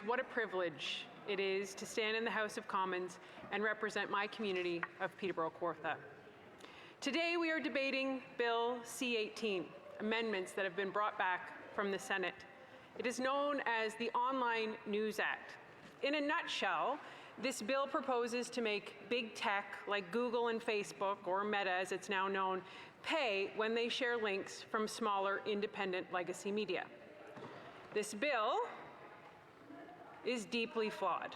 What a privilege it is to stand in the House of Commons and represent my community of Peterborough-Kawartha. Today we are debating Bill C-18, amendments that have been brought back from the Senate. It is known as the Online News Act. In a nutshell, this bill proposes to make big tech like Google and Facebook, or Meta as it's now known, pay when they share links from smaller independent legacy media. This bill is deeply flawed,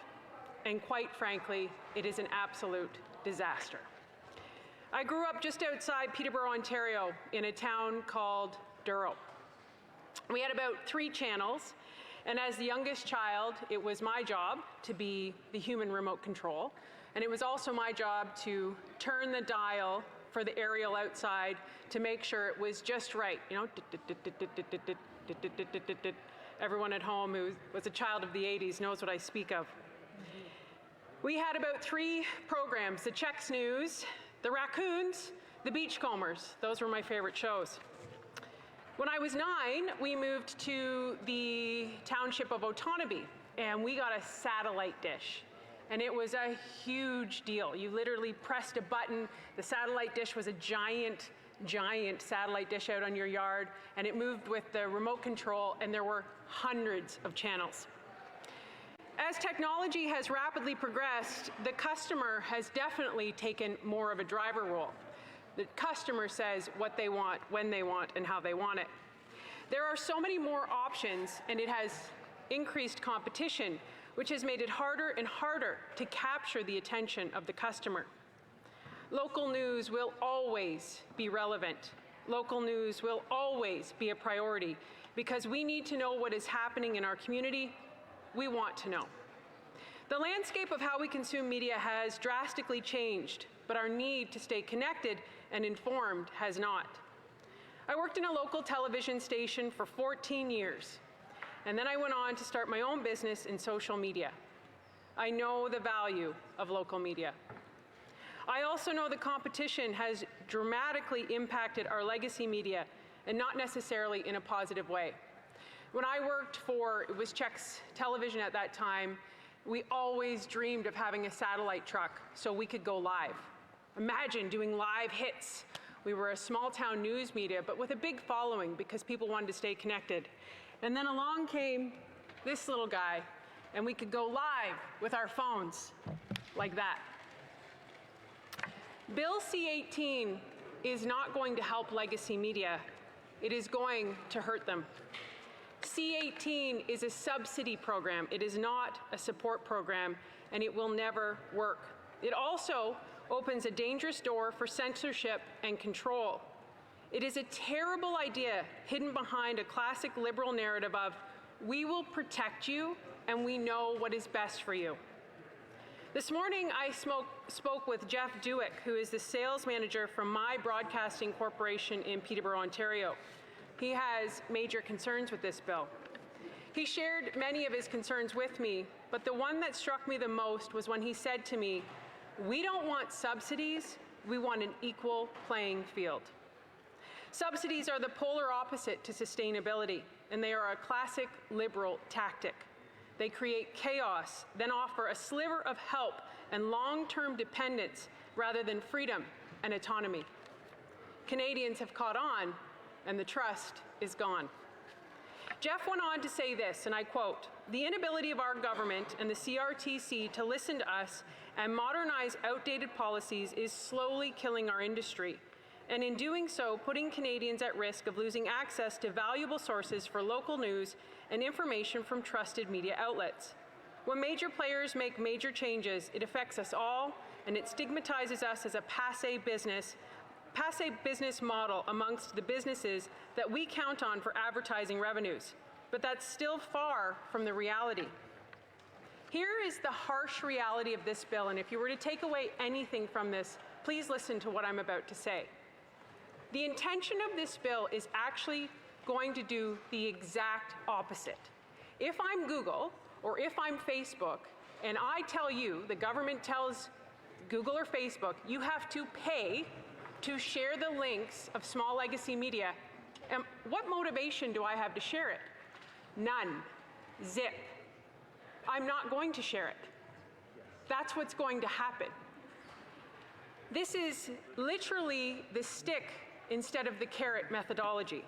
and quite frankly, it is an absolute disaster. I grew up just outside Peterborough, Ontario, in a town called Durrow. We had about 3 channels, and as the youngest child, it was my job to be the human remote control, and it was also my job to turn the dial for the aerial outside to make sure it was just right, you know, everyone at home who was a child of the 80s knows what I speak of. We had about 3 programs, the Czech Snooze, the Raccoons, the Beachcombers. Those were my favorite shows. When I was 9, we moved to the township of Otonabee, and we got a satellite dish. And it was a huge deal. You literally pressed a button, the satellite dish was a giant satellite dish out on your yard, and it moved with the remote control, and there were hundreds of channels. As technology has rapidly progressed, the customer has definitely taken more of a driver role. The customer says what they want, when they want, and how they want it. There are so many more options, and it has increased competition, which has made it harder and harder to capture the attention of the customer. Local news will always be relevant. Local news will always be a priority because we need to know what is happening in our community. We want to know. The landscape of how we consume media has drastically changed, but our need to stay connected and informed has not. I worked in a local television station for 14 years, and then I went on to start my own business in social media. I know the value of local media. I also know the competition has dramatically impacted our legacy media, and not necessarily in a positive way. When I worked for, it was Czech's television at that time, we always dreamed of having a satellite truck so we could go live. Imagine doing live hits. We were a small town news media, but with a big following because people wanted to stay connected. And then along came this little guy, and we could go live with our phones like that. Bill C-18 is not going to help legacy media. It is going to hurt them. C-18 is a subsidy program. It is not a support program, and it will never work. It also opens a dangerous door for censorship and control. It is a terrible idea hidden behind a classic liberal narrative of, we will protect you and we know what is best for you. This morning, I spoke with Jeff Dewick, who is the sales manager from my broadcasting corporation in Peterborough, Ontario. He has major concerns with this bill. He shared many of his concerns with me, but the one that struck me the most was when he said to me, we don't want subsidies, we want an equal playing field. Subsidies are the polar opposite to sustainability, and they are a classic liberal tactic. They create chaos, then offer a sliver of help and long-term dependence rather than freedom and autonomy. Canadians have caught on, and the trust is gone. Jeff went on to say this, and I quote, "The inability of our government and the CRTC to listen to us and modernize outdated policies is slowly killing our industry, and in doing so, putting Canadians at risk of losing access to valuable sources for local news and information from trusted media outlets. When major players make major changes, it affects us all, and it stigmatizes us as a passé business model amongst the businesses that we count on for advertising revenues. But that's still far from the reality." Here is the harsh reality of this bill, and if you were to take away anything from this, please listen to what I'm about to say. The intention of this bill is actually going to do the exact opposite. If I'm Google, or if I'm Facebook, and I tell you, the government tells Google or Facebook, you have to pay to share the links of small legacy media, what motivation do I have to share it? None. Zip. I'm not going to share it. That's what's going to happen. This is literally the stick instead of the carrot methodology.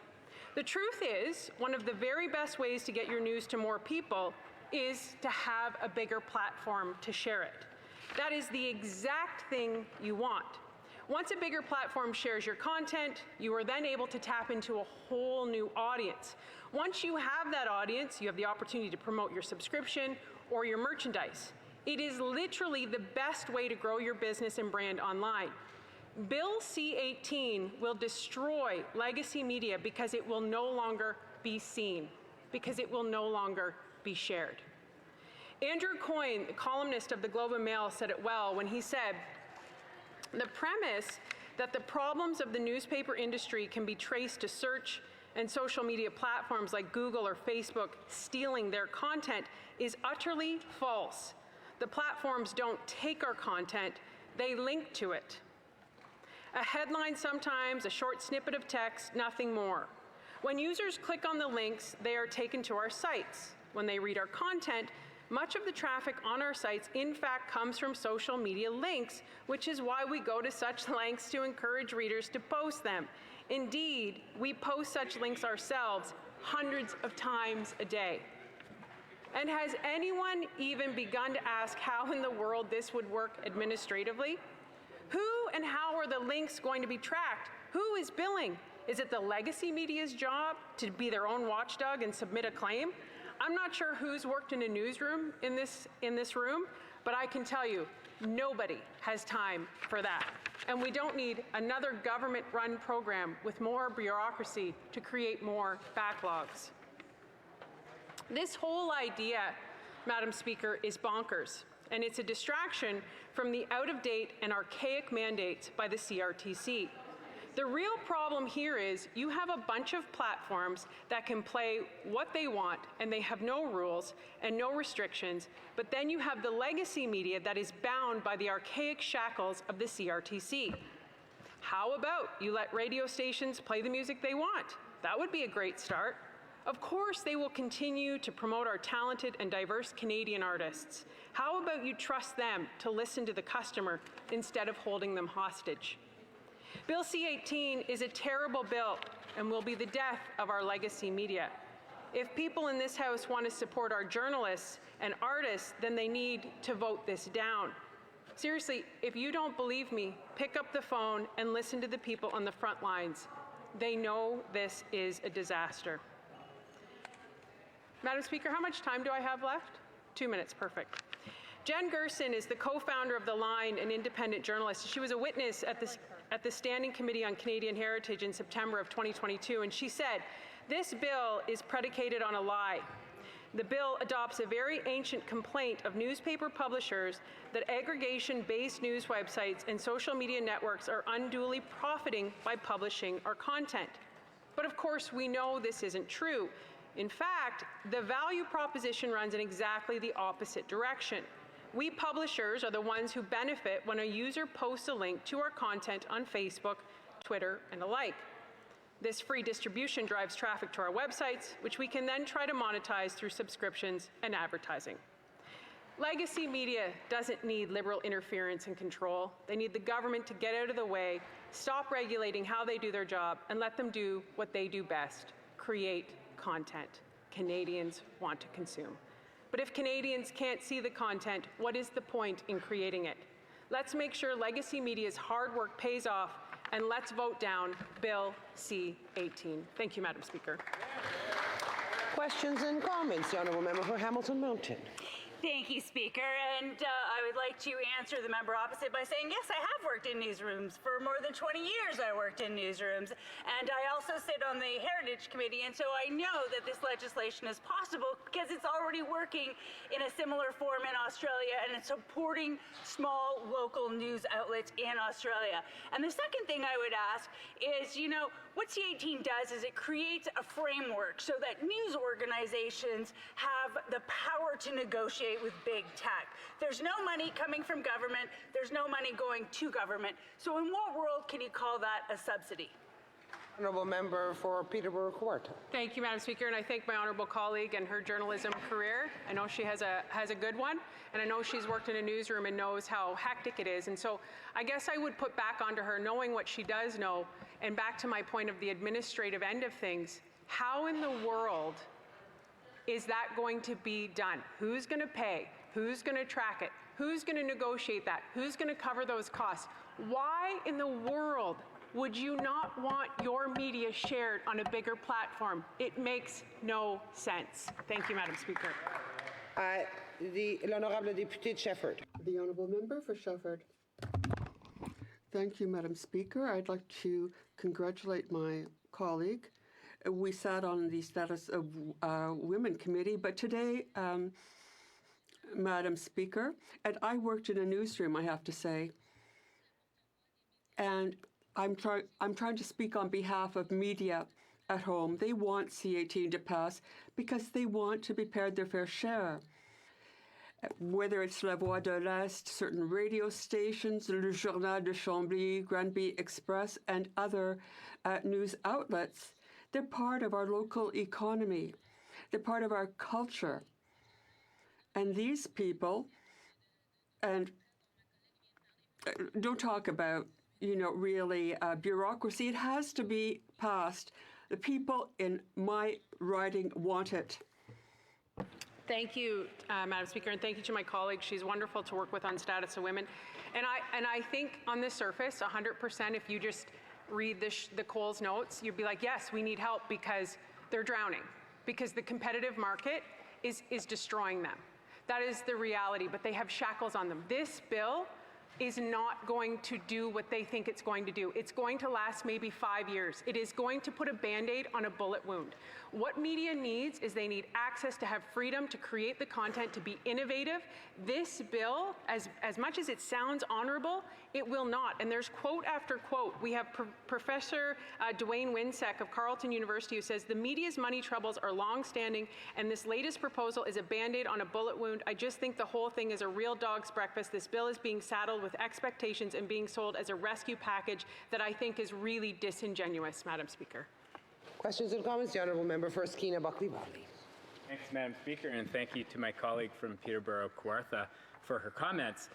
The truth is, one of the very best ways to get your news to more people is to have a bigger platform to share it. That is the exact thing you want. Once a bigger platform shares your content, you are then able to tap into a whole new audience. Once you have that audience, you have the opportunity to promote your subscription or your merchandise. It is literally the best way to grow your business and brand online. Bill C-18 will destroy legacy media because it will no longer be seen, because it will no longer be shared. Andrew Coyne, the columnist of the Globe and Mail, said it well when he said, "The premise that the problems of the newspaper industry can be traced to search and social media platforms like Google or Facebook stealing their content is utterly false. The platforms don't take our content, they link to it. A headline sometimes, a short snippet of text, nothing more. When users click on the links, they are taken to our sites. When they read our content, much of the traffic on our sites in fact comes from social media links, which is why we go to such lengths to encourage readers to post them. Indeed, we post such links ourselves hundreds of times a day." And has anyone even begun to ask how in the world this would work administratively? Who and how are the links going to be tracked? Who is billing? Is it the legacy media's job to be their own watchdog and submit a claim? I'm not sure who's worked in a newsroom in this room, but I can tell you, nobody has time for that. And we don't need another government-run program with more bureaucracy to create more backlogs. This whole idea, Madam Speaker, is bonkers, and it's a distraction from the out-of-date and archaic mandates by the CRTC. The real problem here is you have a bunch of platforms that can play what they want, and they have no rules and no restrictions, but then you have the legacy media that is bound by the archaic shackles of the CRTC. How about you let radio stations play the music they want? That would be a great start. Of course, they will continue to promote our talented and diverse Canadian artists. How about you trust them to listen to the customer instead of holding them hostage? Bill C-18 is a terrible bill and will be the death of our legacy media. If people in this House want to support our journalists and artists, then they need to vote this down. Seriously, if you don't believe me, pick up the phone and listen to the people on the front lines. They know this is a disaster. Madam Speaker, how much time do I have left? 2 minutes, perfect. Jen Gerson is the co-founder of The Line, an independent journalist. She was a witness at the Standing Committee on Canadian Heritage in September of 2022, and she said, "This bill is predicated on a lie. The bill adopts a very ancient complaint of newspaper publishers that aggregation-based news websites and social media networks are unduly profiting by publishing our content. But of course, we know this isn't true. In fact, the value proposition runs in exactly the opposite direction. We publishers are the ones who benefit when a user posts a link to our content on Facebook, Twitter, and the like. This free distribution drives traffic to our websites, which we can then try to monetize through subscriptions and advertising. Legacy media doesn't need liberal interference and control. They need the government to get out of the way, stop regulating how they do their job, and let them do what they do best: create content Canadians want to consume. But if Canadians can't see the content, what is the point in creating it? Let's make sure legacy media's hard work pays off, and let's vote down Bill C-18. Thank you, Madam Speaker. Questions and comments. The Honourable Member for Hamilton Mountain. Thank you, Speaker. And I would like to answer the member opposite by saying, yes, I have worked in newsrooms. For more than 20 years, I worked in newsrooms. And I also sit on the Heritage Committee, and so I know that this legislation is possible because it's already working in a similar form in Australia, and it's supporting small local news outlets in Australia. And the second thing I would ask is, what C-18 does is it creates a framework so that news organizations have the power to negotiate with big tech. There's no money coming from government. There's no money going to government. So in what world can you call that a subsidy? Honourable member for Peterborough Kawartha. Thank you, Madam Speaker, and I thank my honourable colleague and her journalism career. I know she has a good one, and I know she's worked in a newsroom and knows how hectic it is. And so I guess I would put back onto her, knowing what she does know, and back to my point of the administrative end of things, how in the world is that going to be done? Who's going to pay? Who's going to track it? Who's going to negotiate that? Who's going to cover those costs? Why in the world would you not want your media shared on a bigger platform? It makes no sense. Thank you, Madam Speaker. L'honorable député de Shefford. The honourable member for Shefford. Thank you, Madam Speaker. I'd like to congratulate my colleague. We sat on the Status of Women Committee, but today, Madam Speaker, and I worked in a newsroom, I have to say, and I'm trying to speak on behalf of media at home. They want C-18 to pass because they want to be paid their fair share. Whether it's La Voix de l'Est, certain radio stations, Le Journal de Chambly, Granby Express, and other news outlets, they're part of our local economy. They're part of our culture. And these people, and don't talk about, really bureaucracy. It has to be passed. The people in my riding want it. Thank you, Madam Speaker, and thank you to my colleague. She's wonderful to work with on Status of Women. And I think on the surface, 100%, if you just read the Coles notes, you'd be like, yes, we need help because they're drowning, because the competitive market is destroying them. That is the reality, but they have shackles on them. This bill is not going to do what they think it's going to do. It's going to last maybe 5 years. It is going to put a Band-Aid on a bullet wound. What media needs is they need access to have freedom to create the content, to be innovative. This bill, as much as it sounds honorable, it will not. And there's quote after quote. We have Professor Dwayne Winsek of Carleton University who says the media's money troubles are long-standing and this latest proposal is a Band-Aid on a bullet wound. I just think the whole thing is a real dog's breakfast. This bill is being saddled with expectations and being sold as a rescue package that I think is really disingenuous, Madam Speaker. Questions and comments? The honourable member for Skeena Buckley-Barley. Thanks, Madam Speaker, and thank you to my colleague from Peterborough Kawartha for her comments.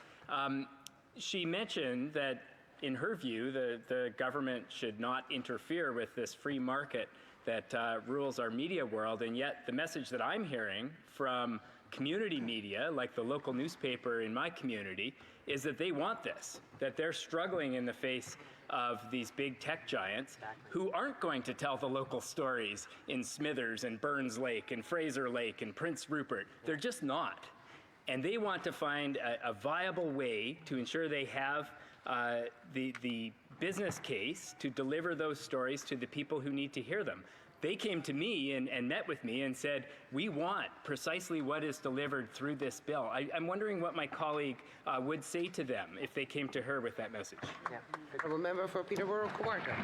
She mentioned that, in her view, the government should not interfere with this free market that rules our media world, and yet the message that I'm hearing from community media, like the local newspaper in my community, is that they want this, that they're struggling in the face of these big tech giants who aren't going to tell the local stories in Smithers and Burns Lake and Fraser Lake and Prince Rupert. They're just not. And they want to find a viable way to ensure they have the business case to deliver those stories to the people who need to hear them. They came to me and met with me and said, we want precisely what is delivered through this bill. I'm wondering what my colleague would say to them if they came to her with that message. Yeah. Honourable member for Peterborough Kawartha.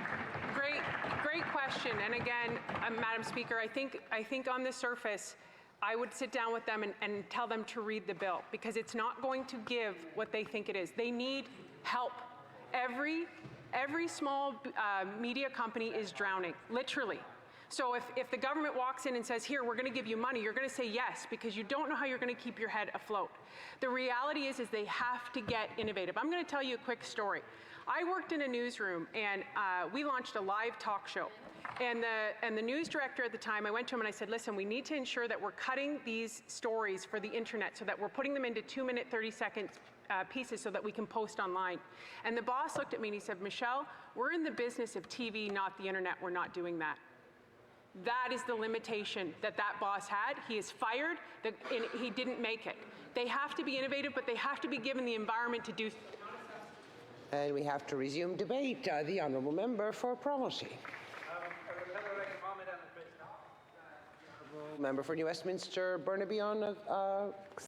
Great question. And again, Madam Speaker, I think on the surface, I would sit down with them and tell them to read the bill because it's not going to give what they think it is. They need help. Every small media company is drowning, literally. So if the government walks in and says, here, we're going to give you money, you're going to say yes because you don't know how you're going to keep your head afloat. The reality is they have to get innovative. I'm going to tell you a quick story. I worked in a newsroom and we launched a live talk show. And the news director at the time, I went to him and I said, listen, we need to ensure that we're cutting these stories for the internet so that we're putting them into 2-minute, 30-second pieces so that we can post online. And the boss looked at me and he said, Michelle, we're in the business of TV, not the internet. We're not doing that. That is the limitation that boss had. He is fired. He didn't make it. They have to be innovative, but they have to be given the environment to do. And we have to resume debate. The honourable member for Promotion. Member for New Westminster, Burnaby on